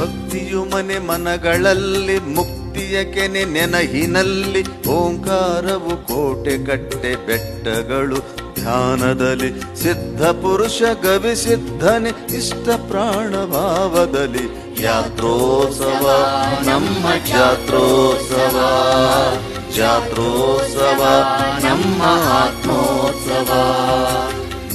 ಭಕ್ತಿಯು ಮನೆ ಮನಗಳಲ್ಲಿ ಮುಕ್ತಿಯ ಕೆನೆ ನೆನಹಿನಲ್ಲಿ ಓಂಕಾರವು ಕೋಟೆ ಕಟ್ಟೆ ಬೆಟ್ಟಗಳು ಧ್ಯಾನದಲ್ಲಿ ಸಿದ್ಧ ಪುರುಷ ಗವಿ ಸಿದ್ಧನೆ ಇಷ್ಟ ಪ್ರಾಣ ಭಾವದಲ್ಲಿ ಯಾತ್ರೋತ್ಸವ ನಮ್ಮ ಜಾತ್ರೋತ್ಸವ ಜಾತ್ರೋತ್ಸವ ನಮ್ಮ ಆತ್ಮೋತ್ಸವ.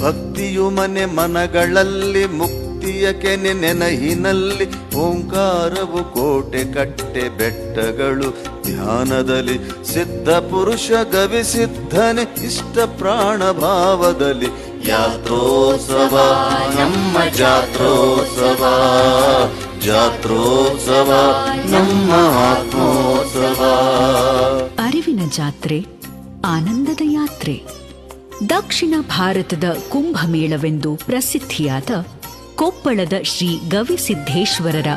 ಭಕ್ತಿಯು ಮನೆ ಮನಗಳಲ್ಲಿ ಮುಕ್ತಿಯ ಕೆನೆ ನೆನಹಿನಲ್ಲಿ ಓಂಕಾರವು ಕೋಟೆ ಕಟ್ಟೆ ಬೆಟ್ಟಗಳು ಧ್ಯಾನದಲ್ಲಿ ಸಿದ್ಧ ಪುರುಷ ಗವಿ ಸಿದ್ಧನೆ ಇಷ್ಟ ಪ್ರಾಣ ಭಾವದಲ್ಲಿ ಯಾತ್ರೋತ್ಸವ ನಮ್ಮ ಜಾತ್ರೋತ್ಸವ ಜಾತ್ರೋತ್ಸವ ನಮ್ಮ ಆತ್ಮೋತ್ಸವ. ಅರಿವಿನ ಜಾತ್ರೆ, ಆನಂದದ ಯಾತ್ರೆ. ದಕ್ಷಿಣ ಭಾರತದ ಕುಂಭಮೇಳವೆಂದು ಪ್ರಸಿದ್ಧಿಯಾದ ಕೊಪ್ಪಳದ ಶ್ರೀ ಗವಿಸಿದ್ದೇಶ್ವರರ